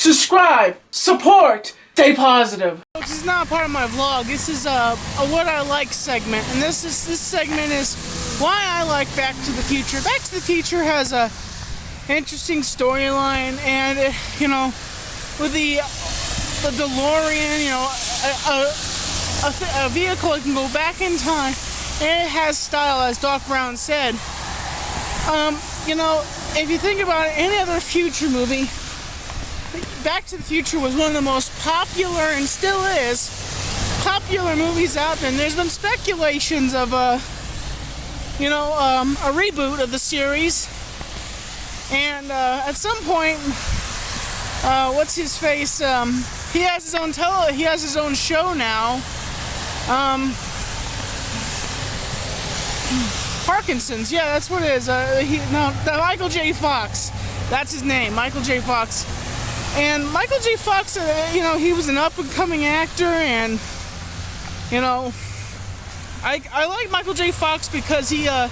subscribe, support, stay positive. This is not part of my vlog. This is a what I like segment, and this segment is why I like Back to the Future. Back to the Future has a interesting storyline, and with the DeLorean, a vehicle that can go back in time, and it has style, as Doc Brown said. If you think about it, any other future movie, Back to the Future was one of the most popular, and still is, popular movies out there. And there's been speculations of a reboot of the series. And at some point, what's his face? He has his own show now. Parkinson's, yeah, that's what it is. Michael J. Fox. That's his name, Michael J. Fox. And Michael J. Fox, he was an up-and-coming actor, and I like Michael J. Fox because he had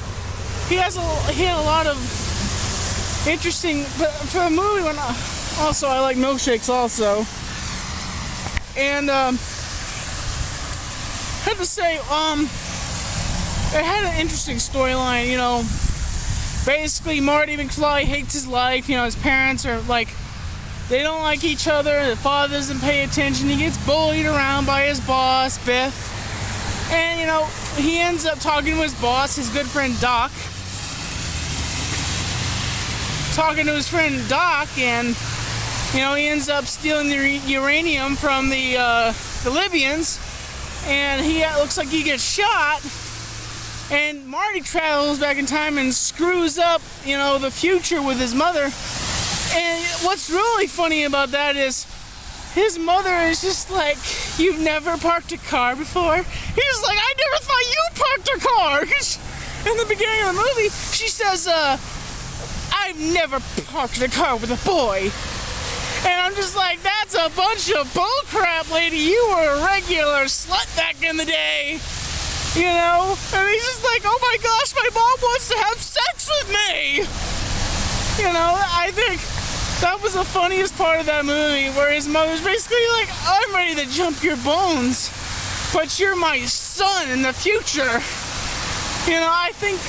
a lot of interesting. But for a movie, also I like milkshakes also, and I have to say, it had an interesting storyline. Basically Marty McFly hates his life. His parents are like, they don't like each other. The father doesn't pay attention. He gets bullied around by his boss, Biff. And, he ends up talking to his boss, his good friend Doc. Talking to his friend Doc, and, he ends up stealing the uranium from the Libyans. And looks like he gets shot. And Marty travels back in time and screws up, the future with his mother. And what's really funny about that is his mother is just like, "You've never parked a car before?" He's like, "I never thought you parked a car." In the beginning of the movie, she says, "I've never parked a car with a boy." And I'm just like, that's a bunch of bullcrap, lady. You were a regular slut back in the day. And he's just like, "Oh my gosh, my mom wants to have sex with me." I think that was the funniest part of that movie, where his mother's basically like, "I'm ready to jump your bones, but you're my son in the future." I think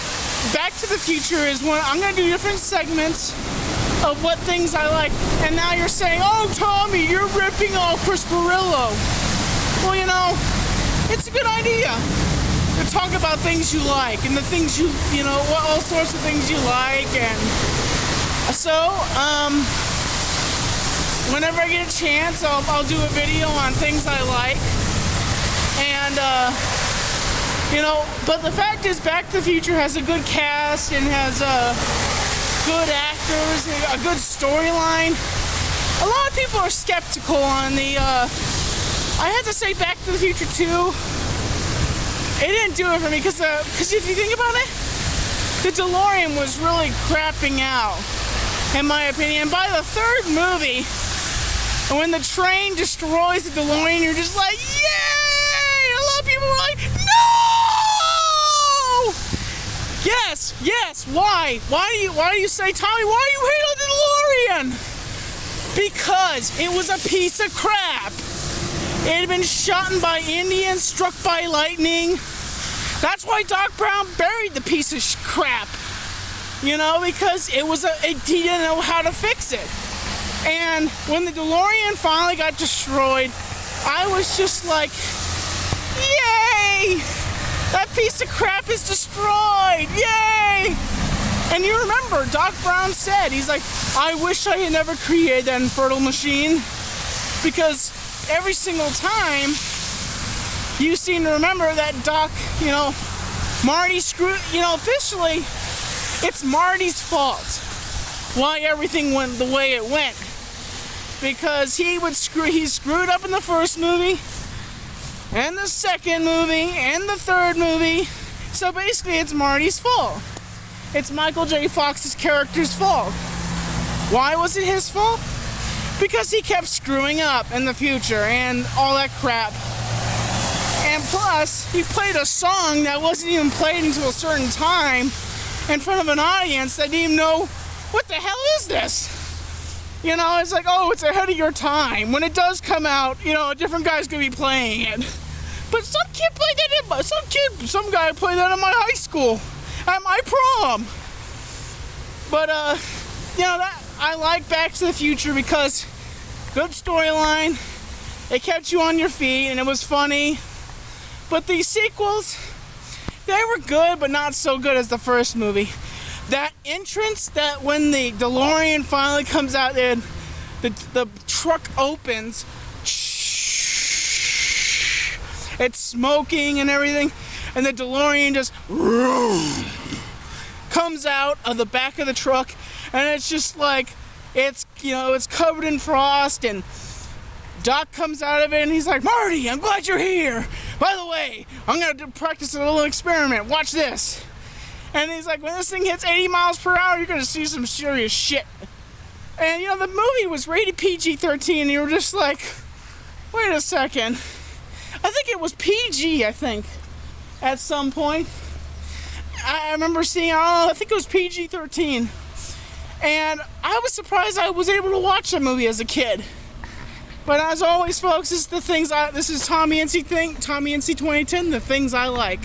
Back to the Future is one. I'm going to do different segments of what things I like. And now you're saying, "Oh, Tommy, you're ripping off Chris Pirillo." Well, it's a good idea to talk about things you like, and the things all sorts of things you like. And so, whenever I get a chance, I'll do a video on things I like. And, but the fact is, Back to the Future has a good cast and has good actors, and a good storyline. A lot of people are skeptical on I have to say, Back to the Future 2, it didn't do it for me, because if you think about it, the DeLorean was really crapping out, in my opinion. By the third movie, when the train destroys the DeLorean, you're just like, "Yay!" A lot of people were like, "No!" Yes. Why? Why do you say, "Tommy, why do you hate on the DeLorean?" Because it was a piece of crap. It had been shot by Indians, struck by lightning. That's why Doc Brown buried the piece of crap. Because he didn't know how to fix it. And when the DeLorean finally got destroyed, I was just like, "Yay! That piece of crap is destroyed! Yay!" And you remember, Doc Brown said, he's like, "I wish I had never created that infertile machine," because every single time you seem to remember that Doc, Marty screwed, officially, it's Marty's fault why everything went the way it went. Because he screwed up in the first movie, and the second movie, and the third movie. So basically, it's Marty's fault. It's Michael J. Fox's character's fault. Why was it his fault? Because he kept screwing up in the future and all that crap. And plus, he played a song that wasn't even played until a certain time in front of an audience that didn't even know, what the hell is this? You know, it's like, oh, it's ahead of your time. When it does come out, you know, a different guy's gonna be playing it. But some kid played that some guy played that in my high school, at my prom. But, you know, that I like Back to the Future because good storyline, it kept you on your feet, and it was funny. But these sequels, they were good, but not so good as the first movie. That entrance, that when the DeLorean finally comes out and the truck opens, it's smoking and everything, and the DeLorean just comes out of the back of the truck, and it's just like, it's, you know, it's covered in frost, and Doc comes out of it, and he's like, Marty, I'm glad you're here. By the way, I'm gonna practice a little experiment. Watch this. And he's like, when this thing hits 80 miles per hour, you're gonna see some serious shit. And you know, the movie was rated PG-13, and you were just like, wait a second. I think it was PG, at some point. I remember seeing, I think it was PG-13. And I was surprised I was able to watch that movie as a kid. But as always, folks, this is Tommy NC 2010, the things I like.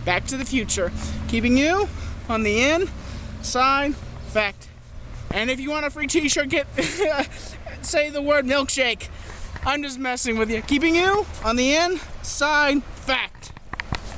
Back to the Future, keeping you on the inside fact. And if you want a free t-shirt, say the word milkshake. I'm just messing with you. Keeping you on the inside fact.